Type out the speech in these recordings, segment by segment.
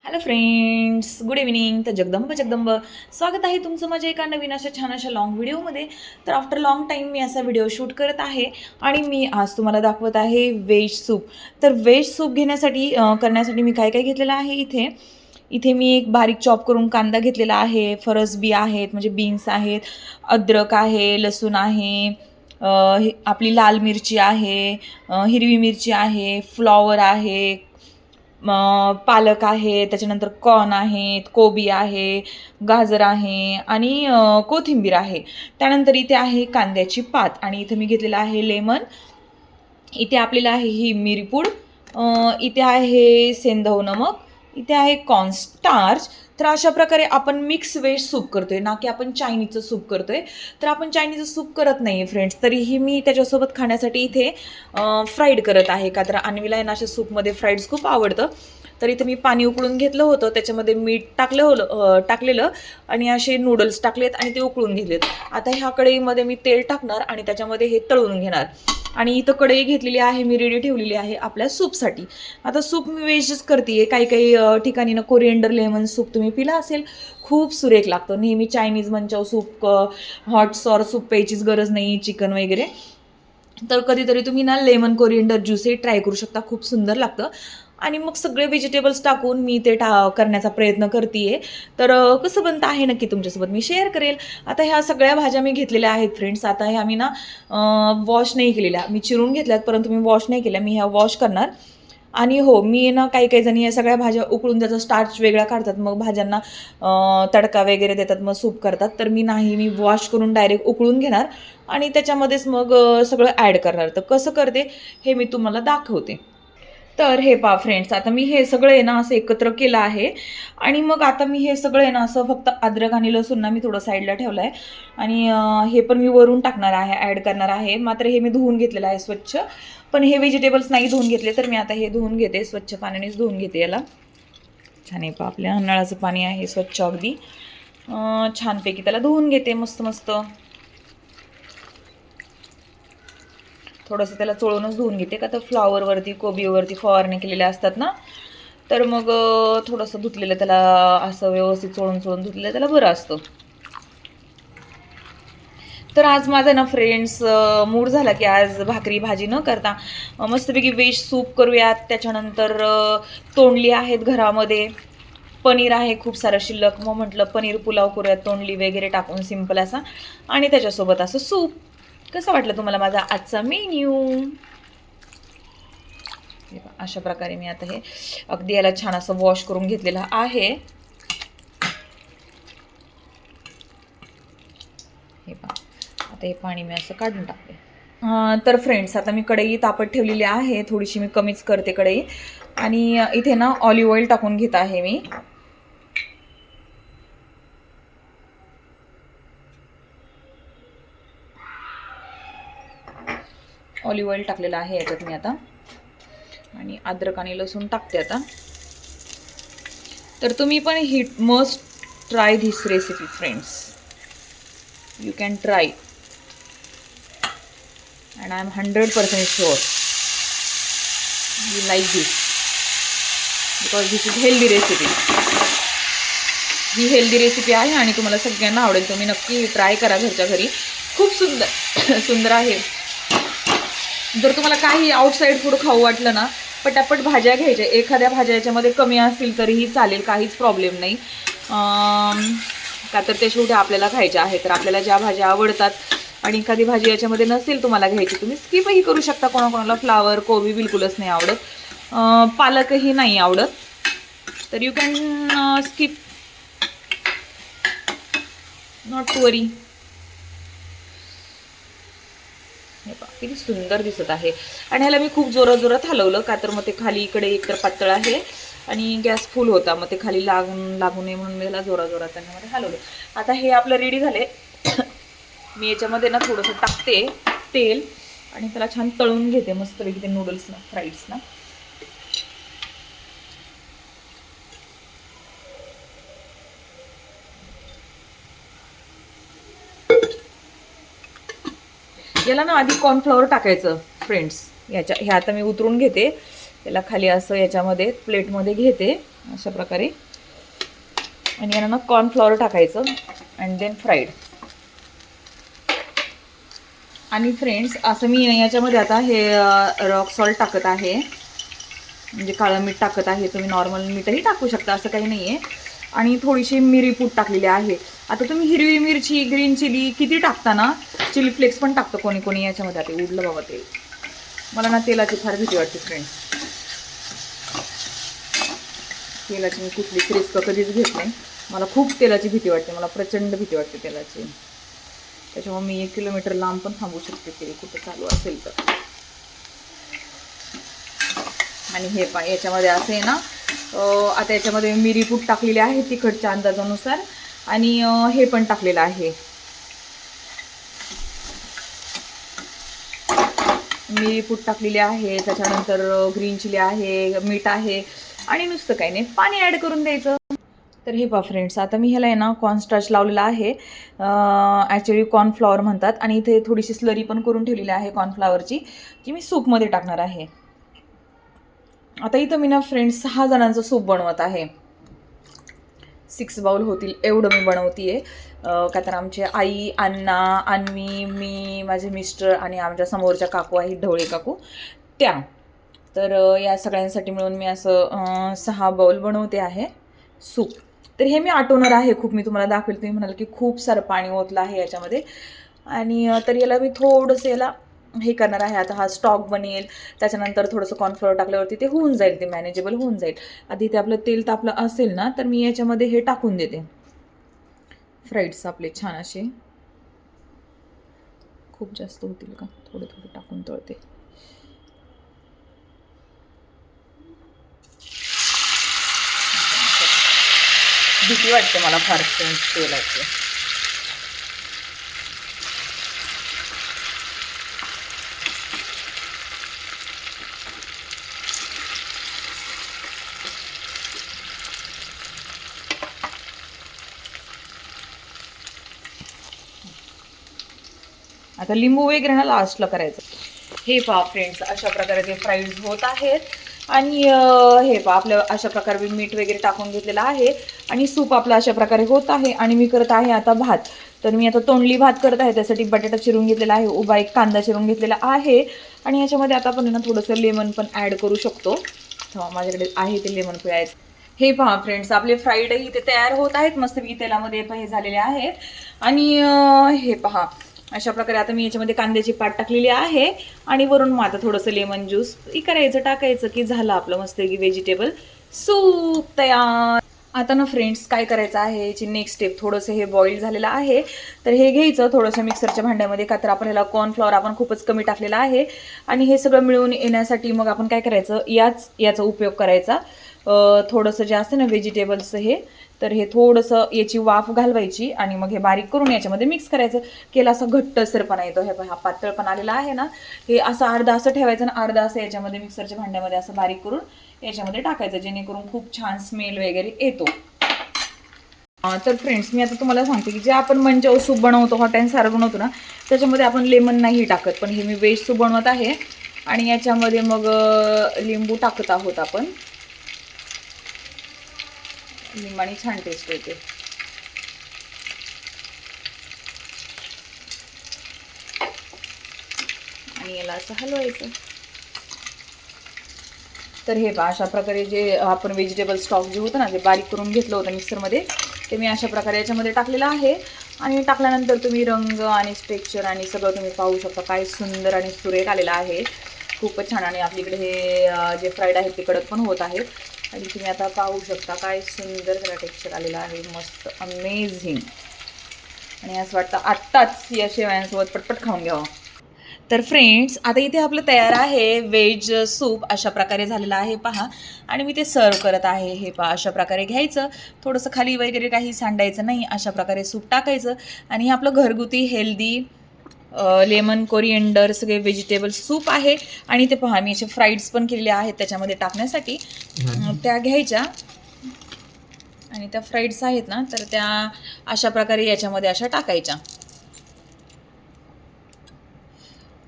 Hello friends, good evening. तर जगदंब जगदंब स्वागत आहे तुमचं माझ्या एका नवीन अशा छान अशा लाँग व्हिडिओमध्ये. तर आफ्टर लाँग टाईम मी असा व्हिडिओ शूट करत आहे आणि मी आज तुम्हाला दाखवत आहे व्हेज सूप. तर व्हेज सूप घेण्यासाठी करण्यासाठी मी काय काय घेतलेलं आहे. इथे इथे मी एक बारीक चॉप करून कांदा घेतलेला आहे, फरसबी आहेत म्हणजे बीन्स आहेत, अद्रक आहे, लसूण आहे, आपली लाल मिरची आहे, हिरवी मिरची आहे, फ्लॉवर आहे, पालक आहे, त्याच्यानंतर कॉर्न आहेत, कोबी आहे, गाजर आहे आणि कोथिंबीर आहे. त्यानंतर इथे आहे कांद्याची पात आणि इथे मी घेतलेला आहे लेमन. इथे आपल्याला आहे ही मिरीपूड, इथे आहे सेंधव नमक, इथे आहे कॉर्नस्टार्च. तर अशा प्रकारे आपण मिक्स व्हेज सूप करतोय, ना की आपण चायनीजचं सूप करतोय. तर आपण चायनीजचं सूप करत नाही फ्रेंड्स, तरीही मी त्याच्यासोबत खाण्यासाठी इथे फ्राईड करत आहे, का तर अन्वीला आहे ना अशा सूपमध्ये फ्राईड्स खूप आवडतं. तर इथे मी पाणी उकळून घेतलं होतं, त्याच्यामध्ये मीठ टाकलेलं आणि असे नूडल्स टाकलेत आणि ते उकळून घेतलेत. आता ह्या कढईमध्ये मी तेल टाकणार आणि त्याच्यामध्ये हे तळून घेणार. आणि इथं कढई घेतलेली आहे, मी रेडी ठेवलेली आहे आपल्या सूपसाठी. आता सूप मी व्हेजच करते. काही काही ठिकाणी ना कोरिएंडर लेमन सूप तुम्ही पिला असेल, खूप सुरेख लागतं. नेहमी Chinese manchow soup, hot sour soup प्यायचीच गरज नाही, चिकन वगैरे. तर कधीतरी तुम्ही ना लेमन कोरिएंडर ज्यूसही ट्राय करू शकता, खूप सुंदर लागतं. आणि मग सगळे व्हेजिटेबल्स टाकून मी ते करण्याचा प्रयत्न करते. तर कसं बनतं आहे नक्की तुमच्यासोबत मी शेअर करेल. आता ह्या सगळ्या भाज्या मी घेतलेल्या आहेत फ्रेंड्स. आता ह्या मी ना वॉश नाही केलेल्या, मी चिरून घेतल्यात परंतु मी वॉश नाही केल्या, मी ह्या वॉश करणार. आणि हो, मी ना काही काही जणी या सगळ्या भाज्या उकळून त्याचा स्टार्च वेगळा काढतात, मग भाज्यांना तडका वगैरे देतात, मग सूप करतात. तर मी नाही, मी वॉश करून डायरेक्ट उकळून घेणार आणि त्याच्यामध्येच मग सगळं ॲड करणार. तर कसं करते हे मी तुम्हाला दाखवते. तर हे पहा फ्रेंड्स, आता मी हे सगळं आहे ना असं एकत्र केलं आहे आणि मग आता मी हे सगळं आहे ना असं फक्त अद्रक आणि लसूण ना मी थोडं साईडला ठेवलं आहे आणि हे पण मी वरून टाकणार आहे, ॲड करणार आहे. मात्र हे मी धुवून घेतलेलं आहे स्वच्छ. पण हे व्हेजिटेबल्स नाही धुवून घेतले, तर मी आता हे धुवून घेते, स्वच्छ पाण्यानेच धुवून घेते याला. छान आहे पहा, आपल्या नळाचं पाणी आहे स्वच्छ अगदी. छानपैकी त्याला धुवून घेते मस्त मस्त. थोडंसं त्याला चोळूनच धुवून घेते, का तर फ्लॉवरवरती कोबीवरती फवारणी केलेल्या असतात ना, तर मग थोडंसं धुतलेलं त्याला असं व्यवस्थित चोळून चोळून धुतलेलं त्याला बरं असतं. तर आज माझा ना फ्रेंड्स मूड झाला की आज भाकरी भाजी न करता मस्तपैकी व्हेज सूप करूयात. त्याच्यानंतर तोंडली आहेत घरामध्ये, पनीर आहे खूप सारं शिल्लक, मग म्हटलं पनीर पुलाव करूयात तोंडली वगैरे टाकून सिंपल असा, आणि त्याच्यासोबत असं सूप. कसा वाटलं तुम्हाला माझा आजचा मेन्यू? अशा प्रकारे मी आता हे अगदी याला छान असं वॉश करून घेतलेलं आहे. हे पहा, आता हे पाणी मी असं काढून टाकते. तर फ्रेंड्स, आता मी कढई तापत ठेवलेली आहे, थोडीशी मी कमीच करते कढई. आणि इथे ना ऑलिव्ह ऑइल टाकून घेत आहे मी. ऑलिव्ह ऑइल टाकलेलं आहे याच्यात मी आता, आणि अद्रक आणि लसूण टाकते आता. तर तुम्ही पण he must try this recipe friends, you can try and I am 100% sure you like this because this is healthy recipe. He healthy recipe आहे आणि तुम्हाला सगळ्यांना आवडेल. तुम्ही नक्की ट्राय करा घरच्या घरी, खूप सुंदर सुंदर आहे. जर तुम्हाला काही आउटसाईड फूड खाऊ वाटलं ना, पटापट भाज्या घ्यायच्या. एखाद्या भाज्या याच्यामध्ये कमी असतील तरीही चालेल, काहीच प्रॉब्लेम नाही. का तर ते शेवटी आपल्याला खायच्या आहेत, तर आपल्याला ज्या भाज्या आवडतात आणि एखादी भाजी याच्यामध्ये नसेल तुम्हाला घ्यायची, तुम्ही स्किपही करू शकता. कोणाकोणाला फ्लावर कोबी बिलकुलच नाही आवडत, पालकही नाही आवडत, तर you can skip, not to worry. हे पहा किती सुंदर दिसत आहे. आणि ह्याला मी खूप जोरात जोरात हलवलं, का तर मग ते खाली इकडे एकतर पातळ आहे आणि गॅस फुल होता, मग ते खाली लागू नये म्हणून मी ह्याला जोरात जोरात त्यामध्ये हलवलं. आता हे आपलं रेडी झाले. मी याच्यामध्ये ना थोडंसं टाकते तेल आणि त्याला छान तळून घेते मस्तपैकी ते नूडल्सना, फ्राईड्सना. याला ना आधी कॉर्नफ्लॉवर टाकायचं फ्रेंड्स. हे आता मी उतरून घेते, याला खाली असं याच्यामध्ये प्लेटमध्ये घेते अशा प्रकारे. आणि याला ना कॉर्नफ्लॉवर टाकायचं अँड देन फ्राईड. आणि फ्रेंड्स असं मी याच्यामध्ये आता हे रॉक सॉल्ट टाकत आहे, म्हणजे काळं मीठ टाकत आहे. तुम्ही नॉर्मल मीठही टाकू शकता, असं काही नाही आहे. आणि थोडीशी मिरी पूड टाकलेली आहे. आता तुम्ही हिरवी मिरची, ग्रीन चिली किती टाकता ना, चिली फ्लेक्स पण टाकतं कोणी कोणी याच्यामध्ये. आता उडलं बाबा ते. मला ना तेलाची फार भीती वाटते फ्रेंड्स. तेलाची मी कुठलीच रिस्क कधीच घेत नाही. मला खूप तेलाची भीती वाटते, मला प्रचंड भीती वाटते तेलाची. त्याच्यामुळे मी 1 किलोमीटर लांब पण थांबू शकते ते कुठं चालू असेल तर. आणि हे पा याच्यामध्ये असं आहे ना, आता याच्यामध्ये मिरी पूड टाकलेली आहे तिखटच्या अंदाजानुसार. आणि हे पण टाकलेलं आहे, मिरी पूड टाकलेली आहे. त्याच्यानंतर ग्रीन चिली आहे, मीठ आहे. आणि नुसतं काही नाही, पाणी ॲड करून द्यायचं. तर हे पहा फ्रेंड्स, आता मी ह्याला आहे ना कॉर्नस्टार्च लावलेला आहे. ॲक्च्युली कॉर्नफ्लॉवर म्हणतात. आणि इथे थोडीशी स्लरी पण करून ठेवलेली आहे कॉर्नफ्लॉवरची, जी मी सूपमध्ये टाकणार आहे. आता इथं मी ना फ्रेंड्स 6 जणांचं सूप बनवत आहे. 6 बाउल होतील एवढं मी बनवते आहे. का तर आमचे आई, अण्णा, अन्वी, मी, माझे मिस्टर आणि आमच्या समोरच्या काकू आहेत, ढवळे काकू, त्या. तर या सगळ्यांसाठी मिळून मी असं 6 बाउल बनवते आहे सूप. तर हे मी आटवणार आहे खूप. मी तुम्हाला दाखवेल, तुम्ही म्हणाल की खूप सारं पाणी ओतलं आहे याच्यामध्ये. आणि तर याला मी थोडंसं याला हे करणार आहे. आता हा स्टॉक बनेल, त्याच्यानंतर थोडंसं कॉर्नफ्लोअर टाकल्यावरती ते होऊन जाईल, ते मॅनेजेबल होऊन जाईल. आधी ते आपलं तेल तापलं असेल ना, तर मी याच्यामध्ये हे टाकून देते, फ्राईड्स आपले छान असे. खूप जास्त होतील का, थोडे थोडे टाकून तळते. भीती वाटते मला फार तेलाची. आता लिंबू वगैरे ना लास्टला करायचं. हे पहा फ्रेंड्स, अशा प्रकारे ते फ्राईज होत आहेत. आणि हे पहा आपलं अशा प्रकारे मीठ वगैरे टाकून घेतलेलं आहे. आणि सूप आपलं अशा प्रकारे होत आहे. आणि मी करत आहे आता भात. तर मी आता तोंडली भात करत आहे, त्यासाठी बटाटा चिरून घेतलेला आहे, उभा एक कांदा चिरून घेतलेला आहे. आणि याच्यामध्ये आता आपण ना थोडंसं लेमन पण ॲड करू शकतो. माझ्याकडे आहे ते लेमन पिळायचं. हे पहा फ्रेंड्स, आपले फ्राईड इथे तयार होत आहेत, मस्तपैकी तेलामध्ये हे झालेले आहेत. आणि हे पहा अशा प्रकारे आता मी याच्यामध्ये कांद्याची पात टाकलेली आहे. आणि वरून मग आता थोडंसं लेमन ज्यूस करायचं, टाकायचं की झालं आपलं मस्तपैकी व्हेजिटेबल सूप तयार. आता ना फ्रेंड्स काय करायचं आहे, याची नेक्स्ट स्टेप, थोडंसं हे बॉईल झालेलं आहे. तर हे घ्यायचं थोडंसं मिक्सरच्या भांड्यामध्ये, का तर आपण ह्याला कॉर्नफ्लॉवर आपण खूपच कमी टाकलेलं आहे. आणि हे सगळं मिळून येण्यासाठी मग आपण काय करायचं, याचा उपयोग करायचा. थोडंसं जे असतं ना व्हेजिटेबल्स हे, तर हे थोडंसं याची वाफ घालवायची आणि मग हे बारीक करून याच्यामध्ये मिक्स करायचं. केला असा घट्टसरपणा येतो. हा पातळपणा आलेला आहे ना, हे असं अर्धा असं ठेवायचं आणि अर्धा असं याच्यामध्ये मिक्सरच्या भांड्यामध्ये असं बारीक करून याच्यामध्ये टाकायचं, जेणेकरून खूप छान स्मेल वगैरे येतो. तर फ्रेंड्स, मी आता तुम्हाला सांगते की जे आपण मंचाऊ सूप बनवतो, हॉट अँड सार बनवतो ना, त्याच्यामध्ये आपण लेमन नाही टाकत. पण हे मी व्हेज सूप बनवत आहे आणि याच्यामध्ये मग लिंबू टाकत आहोत आपण. लिंबाने छान टेस्ट येते. आणि याला असं हलवायचं. तर हे पहा अशा प्रकारे जे आपण व्हेजिटेबल स्टॉक जे होतं ना, जे बारीक करून घेतलं होतं मिक्सरमध्ये, ते मी अशा प्रकारे याच्यामध्ये टाकलेलं आहे. आणि टाकल्यानंतर तुम्ही रंग आणि टेक्स्चर आणि सगळं तुम्ही पाहू शकता, काय सुंदर आणि सुरेख आलेला आहे. खूपच छान. आणि आपल्याकडे हे जे फ्राईड आहेत ते कडक पण होत आहेत. आणि तुम्ही आता पाहू शकता काय सुंदर त्याला टेक्स्चर आलेलं आहे, मस्त अमेझिंग. आणि असं वाटतं आत्ताच या शेवयांसोबत पटपट खाऊन घ्यावं. तर फ्रेंड्स, आता इथे आपलं तयार आहे व्हेज सूप, अशा प्रकारे झालेलं आहे पहा. आणि मी ते सर्व करत आहे. हे पहा अशा प्रकारे घ्यायचं, थोडंसं खाली वगैरे काही सांडायचं नाही, अशा प्रकारे सूप टाकायचं. आणि हे आपलं घरगुती हेल्दी लेमन कोरिएंडर सगळे व्हेजिटेबल सूप आहे. आणि ते पहा मी असे फ्राईड्स पण केलेले आहेत त्याच्यामध्ये टाकण्यासाठी, त्या घ्यायच्या. आणि त्या फ्राईड्स आहेत ना, तर त्या अशा प्रकारे याच्यामध्ये अशा टाकायच्या.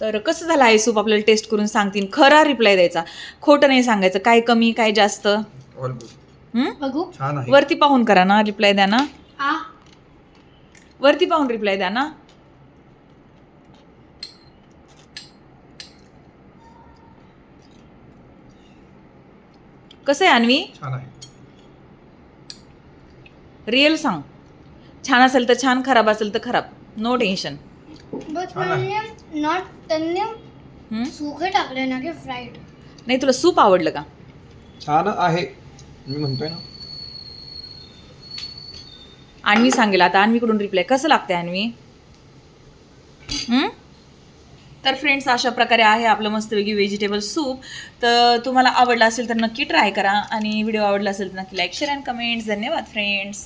तर कसं झालं आहे सूप आपल्याला टेस्ट करून सांगतील, खरा रिप्लाय द्यायचा, खोटं नाही सांगायचं, काय कमी काय जास्त. All good. बघू. छान आहे. वरती पाहून करा ना, रिप्लाय द्या ना, आ वरती पाहून रिप्लाय द्या ना. कसं आहे अन्वी? छान आहे. रिअल सांग. छान असेल तर छान, खराब असेल तर खराब. No tension. बट छान आहे. त्यांनी सुके टाकले ना की फ्राईड. नाही, तुला सूप आवडलं का? छान आहे मी म्हणतोय ना. अन्वी सांगेल आता. अन्वीकडून रिप्लाय कसं लागतंय अन्वी? तर फ्रेंड्स, अशा प्रकारे आहे आपलं मस्तपैकी व्हेजिटेबल सूप. तर तुम्हाला आवडलं असेल तर नक्की ट्राय करा आणि व्हिडिओ आवडला असेल तर नक्की लाईक शेअर अँड कमेंट्स. धन्यवाद फ्रेंड्स.